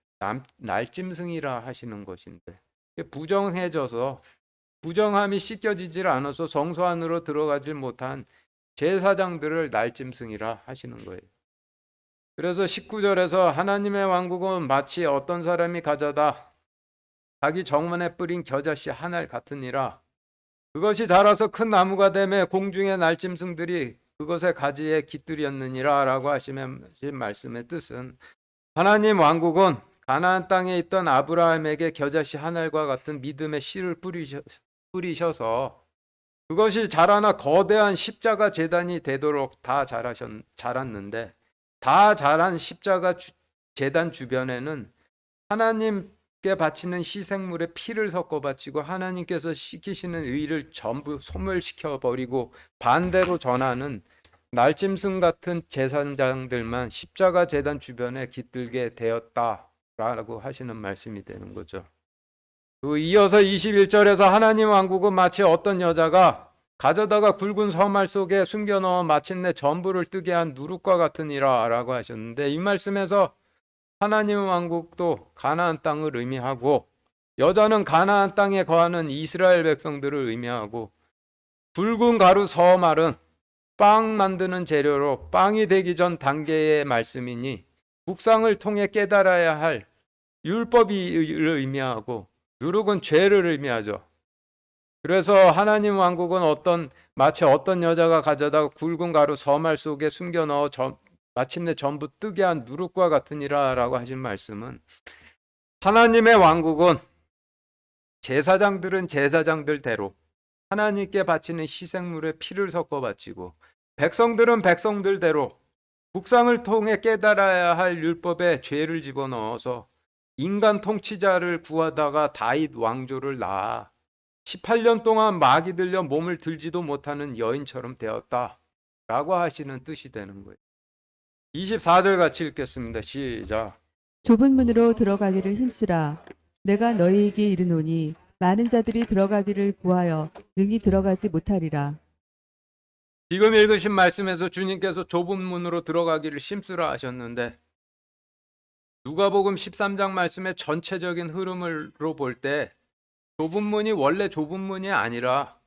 날짐승이라 하시는 것인데 부정해져서 부정함이 씻겨지질 않아서 성소 안으로 들어가질 못한 제사장들을 날짐승이라 하시는 거예요. 그래서 19절에서 하나님의 왕국은 마치 어떤 사람이 가져다 자기 정원에 뿌린 겨자씨 한 알 같으니라. 그것이 자라서 큰 나무가 되매 공중의 날짐승들이 그것의 가지에 깃들였느니라 라고 하시는 말씀의 뜻은 하나님 왕국은 가나안 땅에 있던 아브라함에게 겨자씨 한 알과 같은 믿음의 씨를 뿌리셔서 그것이 자라나 거대한 십자가 제단이 되도록 다 자랐는데 다 자란 십자가 제단 주변에는 하나님께 바치는 희생물에 피를 섞어 바치고 하나님께서 시키시는 의를 전부 소멸시켜 버리고 반대로 전하는 날짐승 같은 제사장들만 십자가 제단 주변에 깃들게 되었다라고 하시는 말씀이 되는 거죠. 또 이어서 21절에서 하나님 왕국은 마치 어떤 여자가 가져다가 굵은 서말 속에 숨겨넣어 마침내 전부를 뜨게 한 누룩과 같으니라 라고 하셨는데 이 말씀에서 하나님 왕국도 가나안 땅을 의미하고 여자는 가나안 땅에 거하는 이스라엘 백성들을 의미하고 굵은 가루 서말은 빵 만드는 재료로 빵이 되기 전 단계의 말씀이니 묵상을 통해 깨달아야 할 율법을 의미하고 누룩은 죄를 의미하죠. 그래서 하나님 왕국은 마치 어떤 여자가 가져다가 굵은 가루 서말 속에 숨겨 넣어 마침내 전부 뜨게 한 누룩과 같으니라 라고 하신 말씀은 하나님의 왕국은 제사장들은 제사장들대로 하나님께 바치는 희생물에 피를 섞어 바치고 백성들은 백성들대로 묵상을 통해 깨달아야 할 율법에 죄를 집어넣어서 인간 통치자를 구하다가 다윗 왕조를 낳아 18년 동안 마귀 들려 몸을 들지도 못하는 여인처럼 되었다라고 하시는 뜻이 되는 거예요. 24절 같이 읽겠습니다. 시작. 좁은 문으로 들어가기를 힘쓰라. 내가 너희에게 이르노니 많은 자들이 들어가기를 구하여 능히 들어가지 못하리라. 지금 읽으신 말씀에서 주님께서 좁은 문으로 들어가기를 힘쓰라 하셨는데 누가복음 13장 말씀의 전체적인 흐름으로 볼 때 좁은 문이 원래 좁은 문이 아니라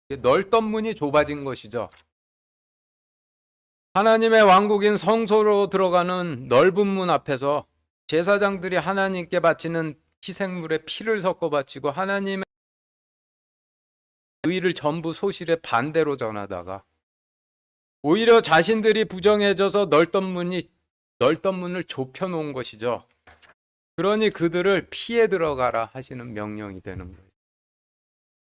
넓던 문이 좁아진 것이죠. 하나님의 왕국인 성소로 들어가는 넓은 문 앞에서 제사장들이 하나님께 바치는 희생물에 피를 섞어 바치고 하나님의 의를 전부 소실에 반대로 전하다가 오히려 자신들이 부정해져서 넓던 문을 좁혀 놓은 것이죠. 그러니 그들을 피해 들어가라 하시는 명령이 되는 거예요.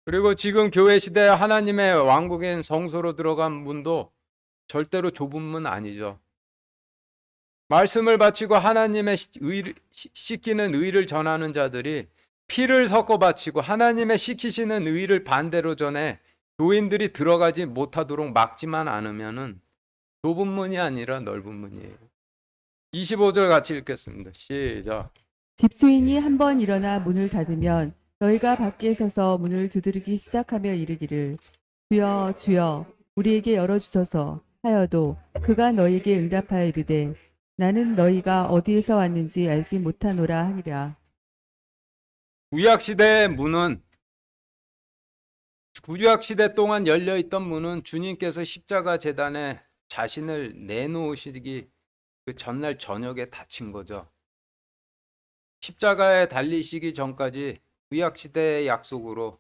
그리고 지금 교회 시대에 하나님의 왕국인 성소로 들어간 문도 절대로 좁은 문 아니죠. 말씀을 바치고 하나님의 시키는 의를 전하는 자들이 피를 섞어 바치고 하나님의 시키시는 의를 반대로 전해 교인들이 들어가지 못하도록 막지만 않으면은 좁은 문이 아니라 넓은 문이에요. 25절 같이 읽겠습니다. 시작. 집주인이 한 번 일어나 문을 닫으면 너희가 밖에 서서 문을 두드리기 시작하며 이르기를 주여 주여 우리에게 열어주소서 하여도 그가 너희에게 응답하여 이르되 나는 너희가 어디에서 왔는지 알지 못하노라 하니라. 구약시대 동안 열려있던 문은 주님께서 십자가 제단에 자신을 내놓으시기 그 전날 저녁에 닫힌 거죠. 십자가에 달리시기 전까지 구약시대의 약속으로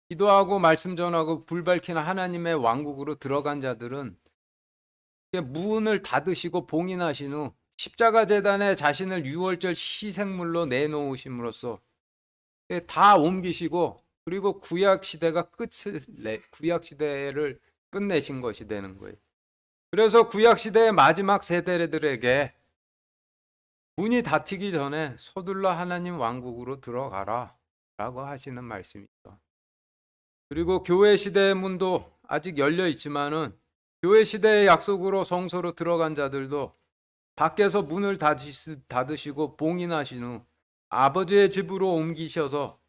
기도하고 말씀 전하고 불 밝히는 하나님의 왕국으로 들어간 자들은 문을 닫으시고 봉인하신 후 십자가 제단에 자신을 유월절 희생물로 내놓으심으로써 다 옮기시고 그리고 구약 시대를 끝내신 것이 되는 거예요. 그래서 구약 시대의 마지막 세대들에게 문이 닫히기 전에 서둘러 하나님 왕국으로 들어가라 라고 하시는 말씀이죠. 그리고 교회 시대의 문도 아직 열려 있지만은 교회 시대의 약속으로 성소로 들어간 자들도 밖에서 문을 닫으시고 봉인하신 후 아버지의 집으로 옮기셔서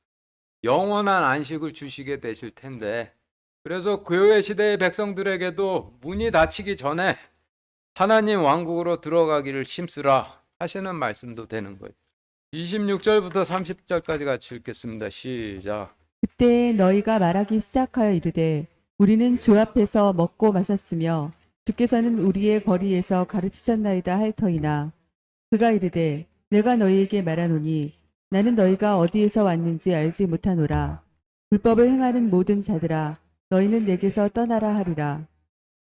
영원한 안식을 주시게 되실 텐데, 그래서 교회 시대의 백성들에게도 문이 닫히기 전에 하나님 왕국으로 들어가기를 힘쓰라 하시는 말씀도 되는 거예요. 26절부터 30절까지 같이 읽겠습니다. 시작. 그때 너희가 말하기 시작하여 이르되 우리는 주 앞에서 먹고 마셨으며 주께서는 우리의 거리에서 가르치셨나이다 할 터이나 그가 이르되 내가 너희에게 말하노니 나는 너희가 어디에서 왔는지 알지 못하노라. 불법을 행하는 모든 자들아 너희는 내게서 떠나라 하리라.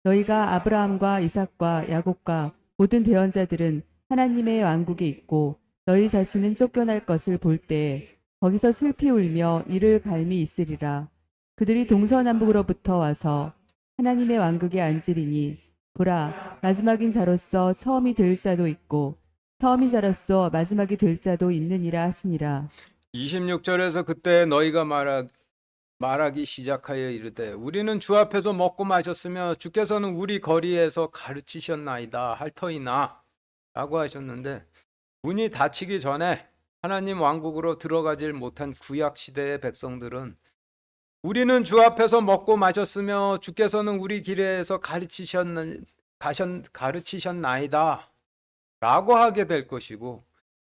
너희가 아브라함과 이삭과 야곱과 모든 대언자들은 하나님의 왕국에 있고 너희 자신은 쫓겨날 것을 볼 때에 거기서 슬피 울며 이를 갈미 있으리라. 그들이 동서남북으로부터 와서 하나님의 왕국에 앉으리니 보라 마지막인 자로서 처음이 될 자도 있고 처음인 자로서 마지막이 될 자도 있느니라 하시니라. 26절에서 그때 너희가 말하기 시작하여 이르되 우리는 주 앞에서 먹고 마셨으며 주께서는 우리 거리에서 가르치셨나이다 할 터이나 라고 하셨는데, 문이 닫히기 전에 하나님 왕국으로 들어가질 못한 구약 시대의 백성들은 우리는 주 앞에서 먹고 마셨으며 주께서는 우리 길에서 가르치셨나이다 라고 하게 될 것이고,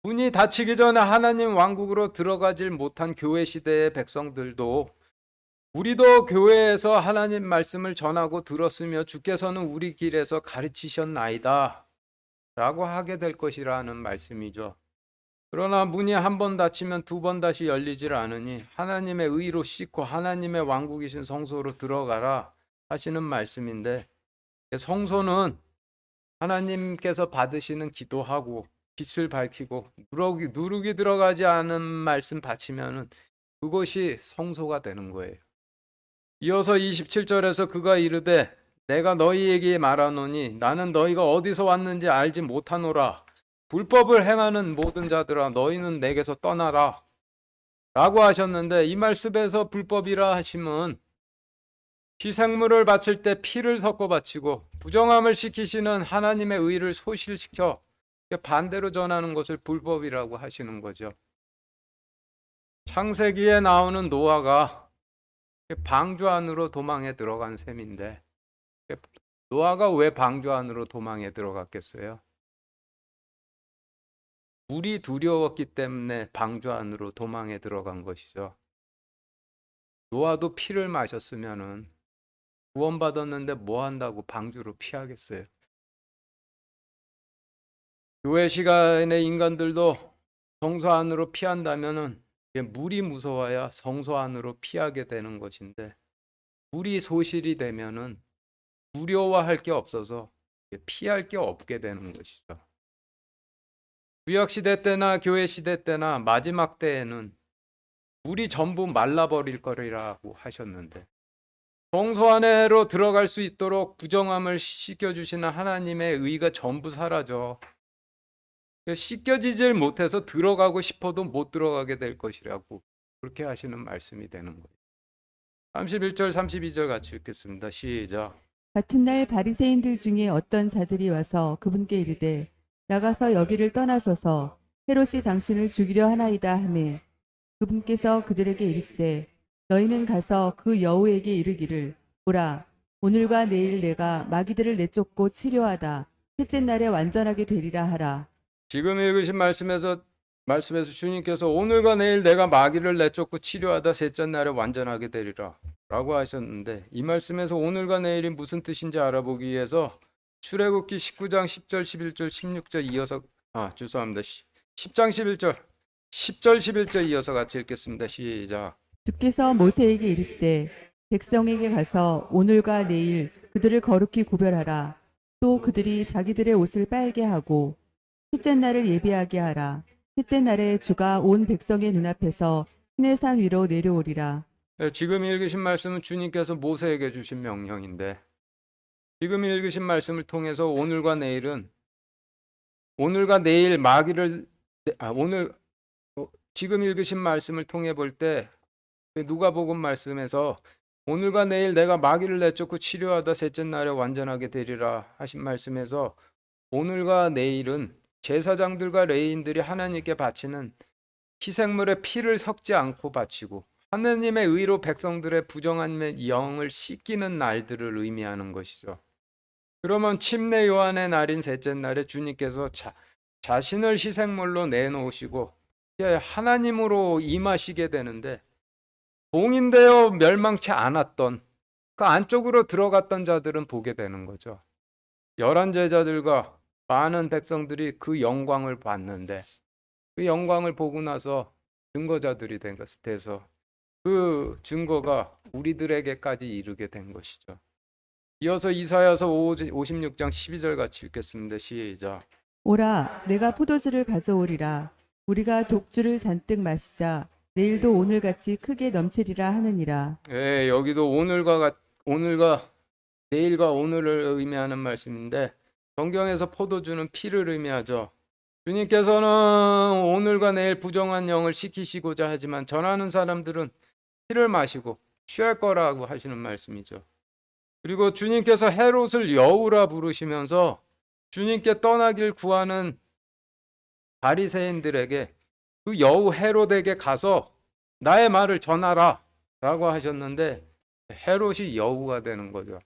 문이 닫히기 전에 하나님 왕국으로 들어가질 못한 교회 시대의 백성들도 우리도 교회에서 하나님 말씀을 전하고 들었으며 주께서는 우리 길에서 가르치셨나이다 라고 하게 될 것이라는 말씀이죠. 그러나 문이 한 번 닫히면 두 번 다시 열리질 않으니 하나님의 의로 씻고 하나님의 왕국이신 성소로 들어가라 하시는 말씀인데, 성소는 하나님께서 받으시는 기도하고 빛을 밝히고 누룩이 들어가지 않은 말씀 바치면은 그것이 성소가 되는 거예요. 이어서 27절에서 그가 이르되 내가 너희에게 말하노니 나는 너희가 어디서 왔는지 알지 못하노라. 불법을 행하는 모든 자들아 너희는 내게서 떠나라 라고 하셨는데, 이 말씀에서 불법이라 하심은 희생물을 바칠 때 피를 섞어 바치고 부정함을 시키시는 하나님의 의를 소실시켜 반대로 전하는 것을 불법이라고 하시는 거죠. 창세기에 나오는 노아가 방주 안으로 도망에 들어간 셈인데, 노아가 왜 방주 안으로 도망에 들어갔겠어요? 물이 두려웠기 때문에 방주 안으로 도망에 들어간 것이죠. 노아도 피를 마셨으면은 구원받았는데 뭐 한다고 방주로 피하겠어요? 교회 시간의 인간들도 성소 안으로 피한다면은 물이 무서워야 성소 안으로 피하게 되는 것인데, 물이 소실이 되면은 두려워할 게 없어서 피할 게 없게 되는 것이죠. 구약 시대 때나 교회 시대 때나 마지막 때에는 물이 전부 말라버릴 거리라고 하셨는데, 성소 안으로 들어갈 수 있도록 부정함을 씻겨주시는 하나님의 의가 전부 사라져 씻겨지질 못해서 들어가고 싶어도 못 들어가게 될 것이라고 그렇게 하시는 말씀이 되는 거예요. 31절 32절 같이 읽겠습니다. 시작. 같은 날 바리새인들 중에 어떤 자들이 와서 그분께 이르되 나가서 여기를 떠나소서 헤롯이 당신을 죽이려 하나이다 하매 그분께서 그들에게 이르시되 너희는 가서 그 여우에게 이르기를 보라 오늘과 내일 내가 마귀들을 내쫓고 치료하다 셋째 날에 완전하게 되리라 하라. 지금 읽으신 말씀에서 주님께서 오늘과 내일 내가 마귀를 내쫓고 치료하다 셋째 날에 완전하게 되리라 라고 하셨는데, 이 말씀에서 오늘과 내일이 무슨 뜻인지 알아보기 위해서 출애굽기 19장 10절 11절 16절 이어서 10장 11절 10절 11절 이어서 같이 읽겠습니다. 시작. 주께서 모세에게 이르시되 백성에게 가서 오늘과 내일 그들을 거룩히 구별하라. 또 그들이 자기들의 옷을 빨게 하고 셋째 날을 예비하게 하라. 셋째 날에 주가 온 백성의 눈앞에서 시내산 위로 내려오리라. 네, 지금 읽으신 말씀은 주님께서 모세에게 주신 명령인데, 지금 읽으신 말씀을 통해서 오늘과 내일은 오늘과 내일 마귀를 오늘 지금 읽으신 말씀을 통해 볼 때 누가복음 말씀에서 오늘과 내일 내가 마귀를 내쫓고 치료하다 셋째 날에 완전하게 되리라 하신 말씀에서 오늘과 내일은 제사장들과 레위인들이 하나님께 바치는 희생물의 피를 섞지 않고 바치고 하느님의 의로 백성들의 부정한 영을 씻기는 날들을 의미하는 것이죠. 그러면 침례 요한의 날인 셋째 날에 주님께서 자신을 희생물로 내놓으시고 하나님으로 임하시게 되는데 봉인되어 멸망치 않았던 그 안쪽으로 들어갔던 자들은 보게 되는 거죠. 11 제자들과 많은 백성들이 그 영광을 봤는데 그 영광을 보고 나서 증거자들이 돼서 그 증거가 우리들에게까지 이르게 된 것이죠. 이어서 이사야서 56장 12절 같이 읽겠습니다. 시작. 오라, 내가 포도주를 가져오리라. 우리가 독주를 잔뜩 마시자. 내일도 오늘같이 크게 넘치리라 하느니라. 예, 여기도 오늘과 내일과 오늘을 의미하는 말씀인데 성경에서 포도주는 피를 의미하죠. 주님께서는 오늘과 내일 부정한 영을 시키시고자 하지만 전하는 사람들은 피를 마시고 취할 거라고 하시는 말씀이죠. 그리고 주님께서 헤롯을 여우라 부르시면서 주님께 떠나길 구하는 바리새인들에게 그 여우 헤롯에게 가서 나의 말을 전하라 라고 하셨는데 헤롯이 여우가 되는 거죠.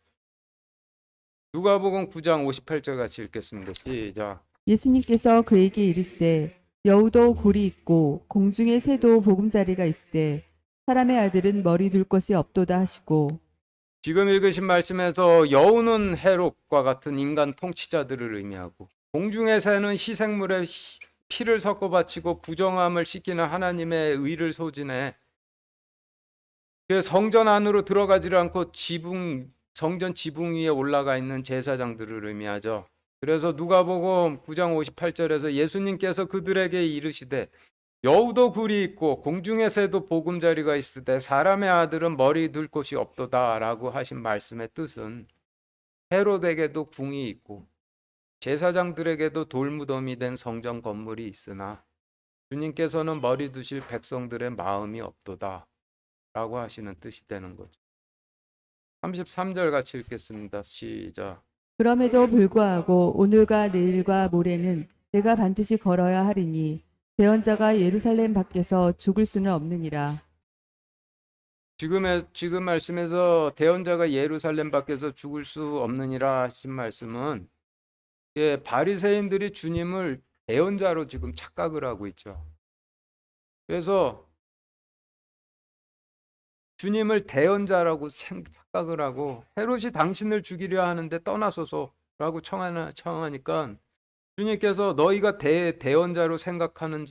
누가복음 9장 58절 같이 읽겠습니다. 시작. 예수님께서 그에게 이르시되 여우도 굴이 있고 공중의 새도 보금자리가 있으되 사람의 아들은 머리 둘 곳이 없도다 하시고 지금 읽으신 말씀에서 여우는 헤롯과 같은 인간 통치자들을 의미하고 공중의 새는 희생물에 피를 섞어 바치고 부정함을 씻기는 하나님의 의를 소진해 그 성전 안으로 들어가지를 않고 성전 지붕 위에 올라가 있는 제사장들을 의미하죠. 그래서 누가복음 9장 58절에서 예수님께서 그들에게 이르시되 여우도 굴이 있고 공중의 새도 보금자리가 있으되 사람의 아들은 머리 둘 곳이 없도다 라고 하신 말씀의 뜻은 헤롯에게도 궁이 있고 제사장들에게도 돌무덤이 된 성전 건물이 있으나 주님께서는 머리 두실 백성들의 마음이 없도다 라고 하시는 뜻이 되는 거죠. 33절 같이 읽겠습니다. 시작. 그럼에도 불구하고 오늘과 내일과 모레는 내가 반드시 걸어야 하리니 대언자가 예루살렘 밖에서 죽을 수는 없느니라. 지금 말씀에서 대언자가 예루살렘 밖에서 죽을 수 없느니라 하신 말씀은 바리새인들이 주님을 대언자로 지금 착각을 하고 있죠. 그래서 주님을 대언자라고 착각을 하고 헤롯이 당신을 죽이려 하는데 떠나소서라고 청하니까 주님께서 너희가 대언자로 생각하는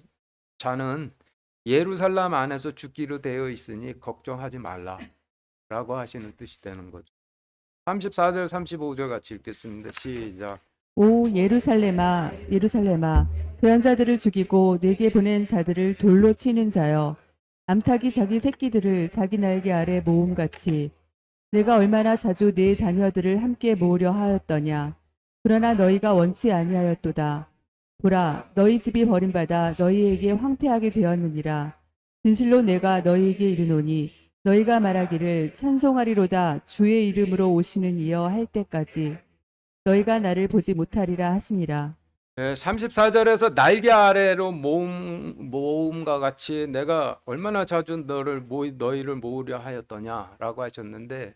자는 예루살렘 안에서 죽기로 되어 있으니 걱정하지 말라 라고 하시는 뜻이 되는 거죠. 34절 35절 같이 읽겠습니다. 시작. 오 예루살렘아 예루살렘아 대언자들을 죽이고 내게 보낸 자들을 돌로 치는 자여 암탉이 자기 새끼들을 자기 날개 아래 모음같이 내가 얼마나 자주 내 자녀들을 함께 모으려 하였더냐. 그러나 너희가 원치 아니하였도다. 보라 너희 집이 버림받아 너희에게 황폐하게 되었느니라. 진실로 내가 너희에게 이르노니 너희가 말하기를 찬송하리로다 주의 이름으로 오시는 이여 할 때까지 너희가 나를 보지 못하리라 하시니라. 34절에서 날개 아래로 모음과 같이 내가 얼마나 자주 너희를 모으려 하였더냐라고 하셨는데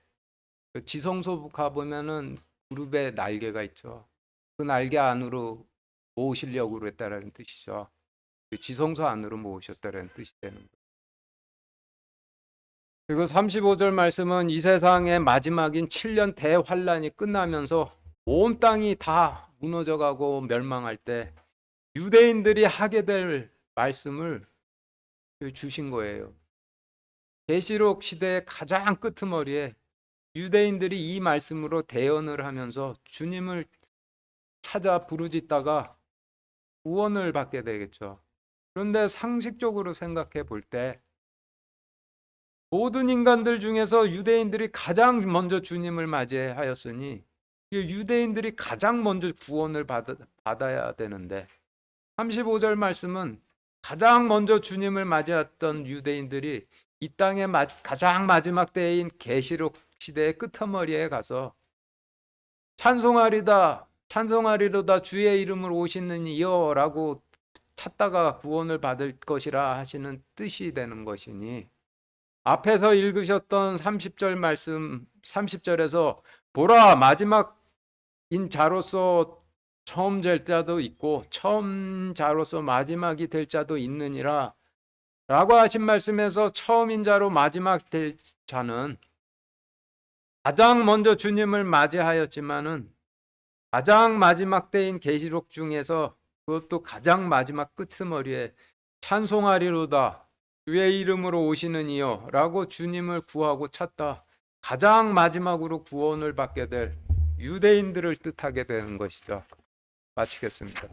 그 지성소 가보면은 그룹에 날개가 있죠. 그 날개 안으로 모으시려고 그랬다라는 뜻이죠. 그 지성소 안으로 모으셨다라는 뜻이 되는 거예요. 그리고 35절 말씀은 이 세상의 마지막인 7년 대환란이 끝나면서 온 땅이 다 무너져가고 멸망할 때 유대인들이 하게 될 말씀을 주신 거예요. 계시록 시대의 가장 끄트머리에 유대인들이 이 말씀으로 대언을 하면서 주님을 찾아 부르짖다가 구원을 받게 되겠죠. 그런데 상식적으로 생각해 볼 때 모든 인간들 중에서 유대인들이 가장 먼저 주님을 맞이하였으니 유대인들이 가장 먼저 구원을 받아야 되는데 35절 말씀은 가장 먼저 주님을 맞이했던 유대인들이 이 땅의 가장 마지막 때인 계시록 시대의 끄트머리에 가서 찬송하리다 찬송하리로다 주의 이름으로 오시는 이여라고 찾다가 구원을 받을 것이라 하시는 뜻이 되는 것이니, 앞에서 읽으셨던 30절 말씀 30절에서 보라 마지막인 자로서 처음 될 자도 있고 처음 자로서 마지막이 될 자도 있느니라 라고 하신 말씀에서 처음인 자로 마지막 될 자는 가장 먼저 주님을 맞이하였지만은 가장 마지막 때인 계시록 중에서 그것도 가장 마지막 끄트머리에 찬송하리로다 주의 이름으로 오시는 이여 라고 주님을 구하고 찾다 가장 마지막으로 구원을 받게 될 유대인들을 뜻하게 되는 것이죠. 마치겠습니다.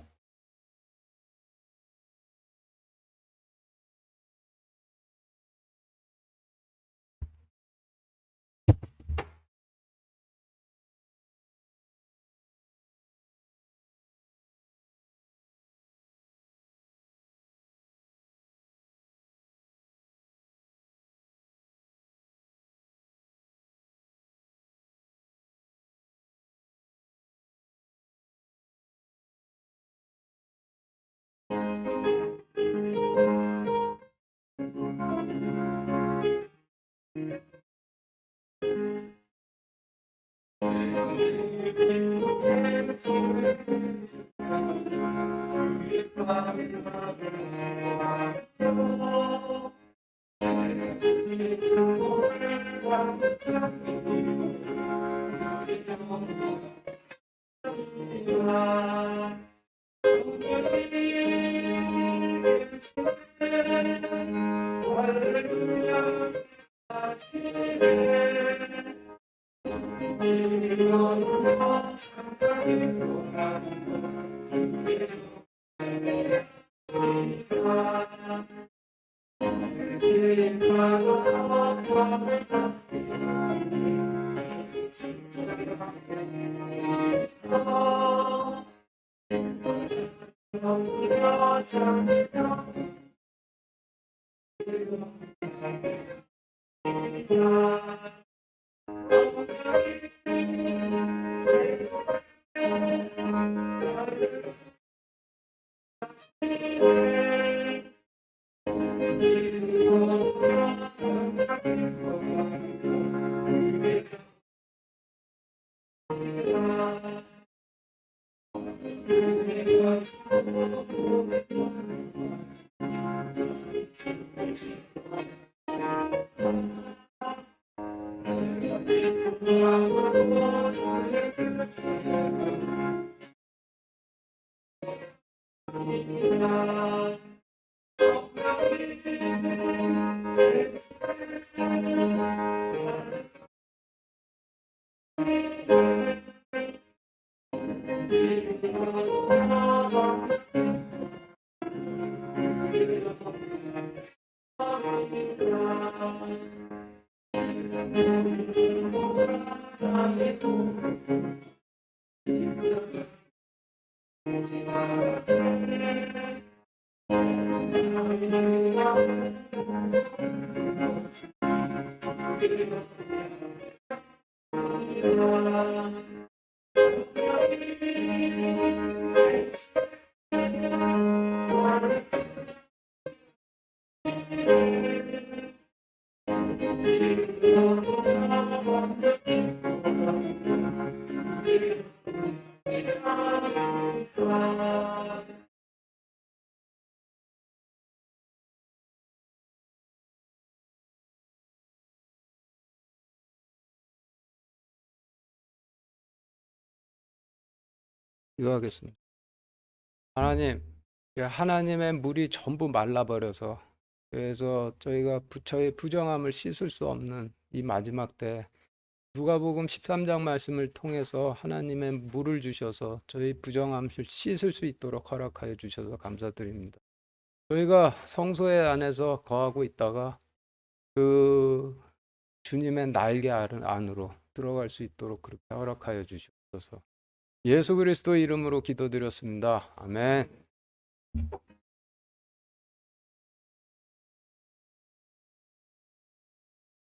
기도하겠습니다. 하나님, 하나님의 물이 전부 말라버려서 그래서 저희가 저의 부정함을 씻을 수 없는 이 마지막 때 누가복음 13장 말씀을 통해서 하나님의 물을 주셔서 저희 부정함을 씻을 수 있도록 허락하여 주셔서 감사드립니다. 저희가 성소의 안에서 거하고 있다가 그 주님의 날개 안으로 들어갈 수 있도록 그렇게 허락하여 주셔서 예수 그리스도 이름으로 기도드렸습니다. 아멘.